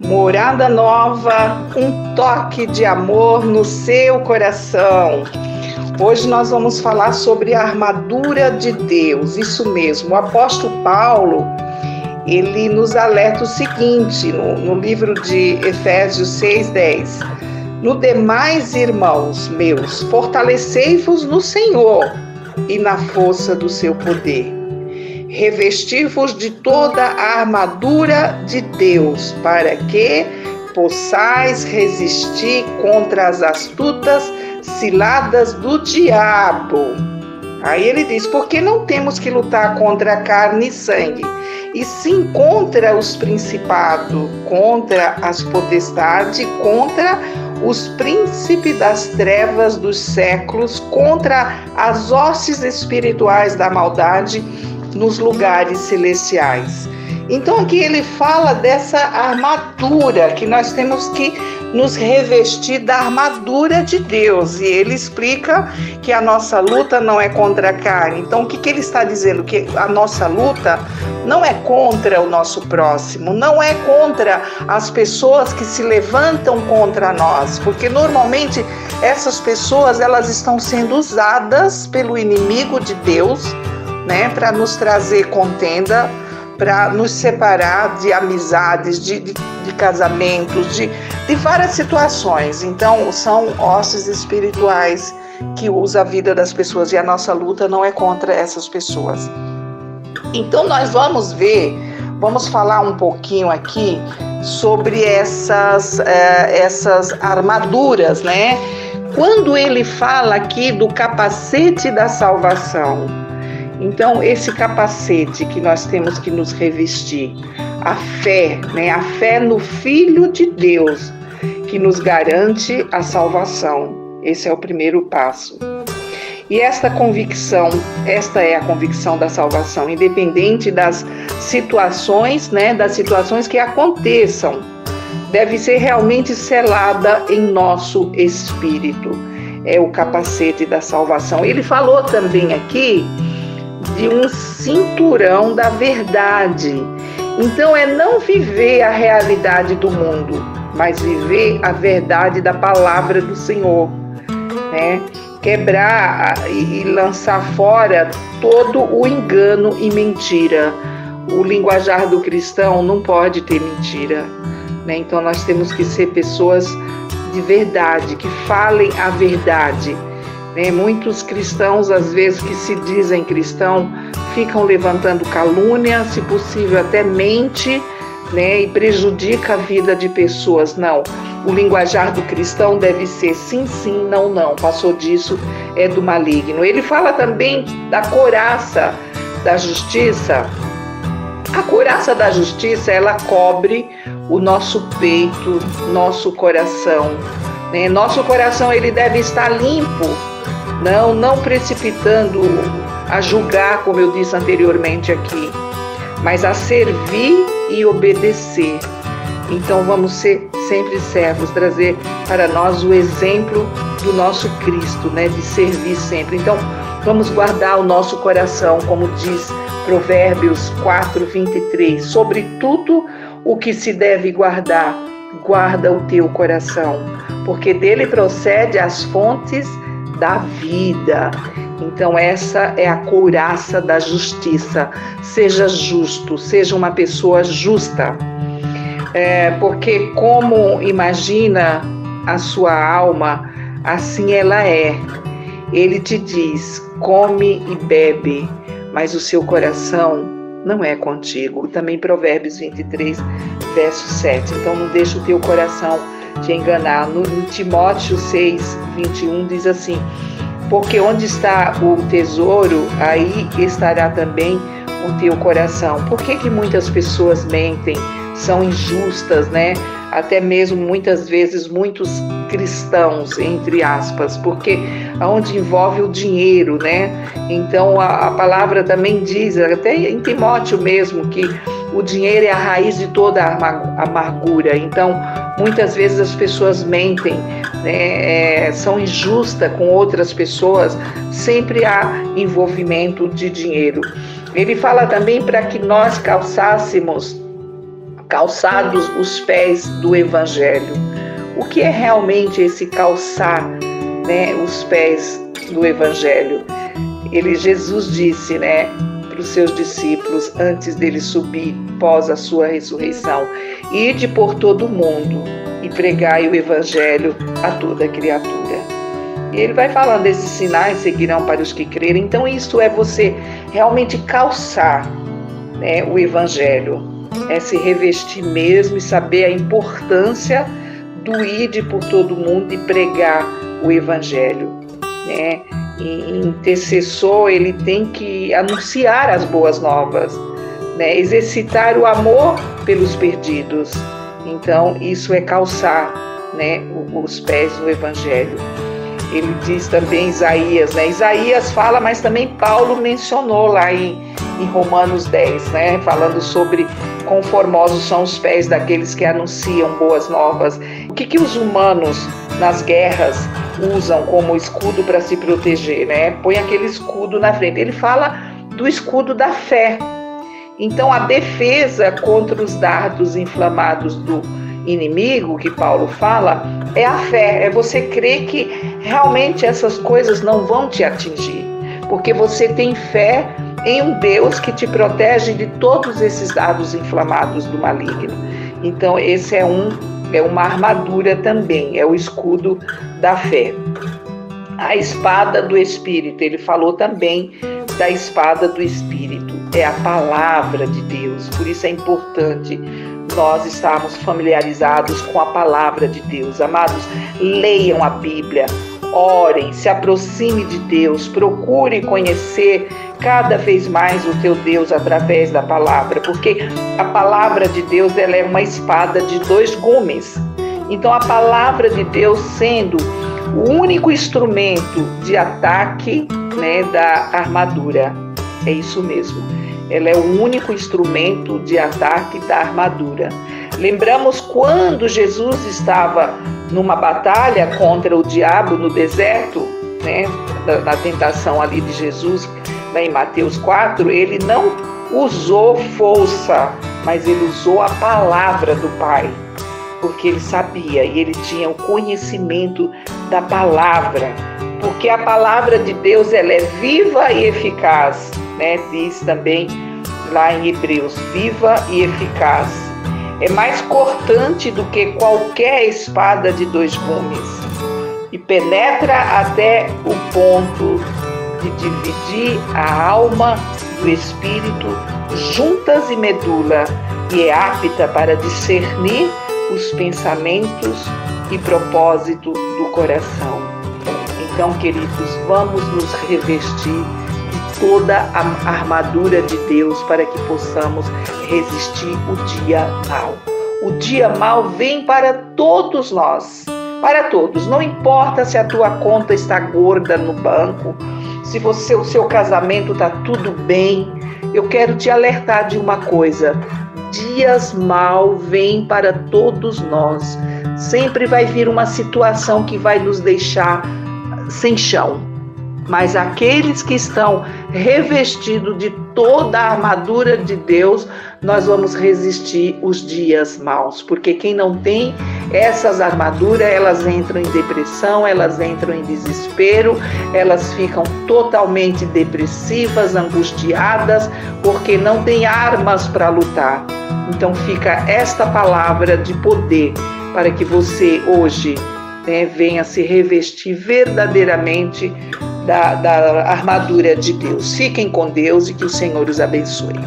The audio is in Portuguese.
Morada nova, um toque de amor no seu coração. Hoje nós vamos falar sobre a armadura de Deus, isso mesmo. O apóstolo Paulo, ele nos alerta o seguinte, no livro de Efésios 6:10. No demais, irmãos meus, fortalecei-vos no Senhor e na força do seu poder. Revesti-vos de toda a armadura de Deus, para que possais resistir contra as astutas ciladas do diabo. Aí ele diz, porque não temos que lutar contra a carne e sangue, e sim contra os principados, contra as potestades, contra os príncipes das trevas dos séculos, contra as hostes espirituais da maldade nos lugares celestiais. Então aqui ele fala dessa armadura, que nós temos que nos revestir da armadura de Deus, e ele explica que a nossa luta não é contra a carne. Então o que ele está dizendo? Que a nossa luta não é contra o nosso próximo, não é contra as pessoas que se levantam contra nós, porque normalmente essas pessoas elas estão sendo usadas pelo inimigo de Deus, né, para nos trazer contenda, para nos separar de amizades, de casamentos, de várias situações. Então, são hostes espirituais que usam a vida das pessoas, e a nossa luta não é contra essas pessoas. Então, nós vamos falar um pouquinho aqui sobre essas armaduras, né? Quando ele fala aqui do capacete da salvação, então, esse capacete que nós temos que nos revestir, a fé, né? A fé no Filho de Deus, que nos garante a salvação. Esse é o primeiro passo. E esta é a convicção da salvação, independente das situações, né? Das situações que aconteçam, deve ser realmente selada em nosso espírito. É o capacete da salvação. Ele falou também aqui de um cinturão da verdade. Então é não viver a realidade do mundo, mas viver a verdade da palavra do Senhor, né? Quebrar e lançar fora todo o engano e mentira. O linguajar do cristão não pode ter mentira, né? Então nós temos que ser pessoas de verdade, que falem a verdade. Muitos cristãos, às vezes, que se dizem cristão, ficam levantando calúnia, se possível até mente, né, e prejudica a vida de pessoas. Não, o linguajar do cristão deve ser sim, sim, não, não. Passou disso, é do maligno. Ele fala também da couraça da justiça. A couraça da justiça, ela cobre o nosso peito, nosso coração, né? Nosso coração, ele deve estar limpo, não precipitando a julgar, como eu disse anteriormente aqui, mas a servir e obedecer. Então vamos ser sempre servos, trazer para nós o exemplo do nosso Cristo, né, de servir sempre. Então vamos guardar o nosso coração, como diz Provérbios 4:23, sobre tudo o que se deve guardar, guarda o teu coração, porque dele procede as fontes da vida. Então essa é a couraça da justiça. Seja justo, seja uma pessoa justa, porque como imagina a sua alma, assim ela é. Ele te diz, come e bebe, mas o seu coração não é contigo. Também Provérbios 23, verso 7. Então não deixa o teu coração te enganar. No Timóteo 6:21 diz assim, porque onde está o tesouro, aí estará também o teu coração. Por que muitas pessoas mentem, são injustas, né? Até mesmo muitas vezes muitos cristãos, entre aspas, porque onde envolve o dinheiro, né? Então a palavra também diz, até em Timóteo mesmo, que o dinheiro é a raiz de toda a amargura. Então muitas vezes as pessoas mentem, né? São injustas com outras pessoas, sempre há envolvimento de dinheiro. Ele fala também para que nós calçássemos calçados os pés do Evangelho. O que é realmente esse calçar, né, os pés do Evangelho? Jesus disse, né, para os seus discípulos, antes dele subir, pós a sua ressurreição: ide por todo o mundo e pregai o Evangelho a toda criatura. E ele vai falando: esses sinais seguirão para os que crerem. Então isso é você realmente calçar, né, o Evangelho, é se revestir mesmo e saber a importância do ide por todo mundo e pregar o Evangelho, né? E intercessor, ele tem que anunciar as boas novas, né? Exercitar o amor pelos perdidos. Então isso é calçar, né, os pés do Evangelho. Ele diz também Isaías, né? Isaías fala, mas também Paulo mencionou lá em Romanos 10, né? Falando sobre quão formosos são os pés daqueles que anunciam boas novas. O que os humanos nas guerras usam como escudo para se proteger, né? Põe aquele escudo na frente. Ele fala do escudo da fé. Então a defesa contra os dardos inflamados do inimigo, que Paulo fala, é a fé. É você crer que realmente essas coisas não vão te atingir, porque você tem fé em um Deus que te protege de todos esses dardos inflamados do maligno. Então esse é uma armadura também, é o escudo da fé. A espada do Espírito, ele falou também da espada do Espírito, é a palavra de Deus. Por isso é importante nós estarmos familiarizados com a palavra de Deus. Amados, leiam a Bíblia, orem, se aproxime de Deus, procure conhecer cada vez mais o teu Deus através da palavra, porque a palavra de Deus, ela é uma espada de dois gumes. Então a palavra de Deus sendo o único instrumento de ataque, né, da armadura. É isso mesmo. Ela é o único instrumento de ataque da armadura. Lembramos quando Jesus estava numa batalha contra o diabo no deserto, né, na tentação ali de Jesus, em Mateus 4, ele não usou força, mas ele usou a palavra do Pai, porque ele sabia e ele tinha o conhecimento da palavra, porque a palavra de Deus, ela é viva e eficaz, né? Diz também lá em Hebreus, viva e eficaz. É mais cortante do que qualquer espada de dois gumes e penetra até o ponto de dividir a alma do espírito, juntas e medula, e é apta para discernir os pensamentos e propósito do coração. Então, queridos, vamos nos revestir de toda a armadura de Deus para que possamos resistir o dia mau. O dia mau vem para todos nós, para todos. Não importa se a tua conta está gorda no banco, se o seu casamento está tudo bem. Eu quero te alertar de uma coisa: dias maus vêm para todos nós. Sempre vai vir uma situação que vai nos deixar sem chão. Mas aqueles que estão revestidos de toda a armadura de Deus, nós vamos resistir os dias maus. Porque quem não tem essas armaduras, elas entram em depressão, elas entram em desespero, elas ficam totalmente depressivas, angustiadas, porque não tem armas para lutar. Então fica esta palavra de poder para que você hoje, né, venha se revestir verdadeiramente da armadura de Deus. Fiquem com Deus e que o Senhor os abençoe.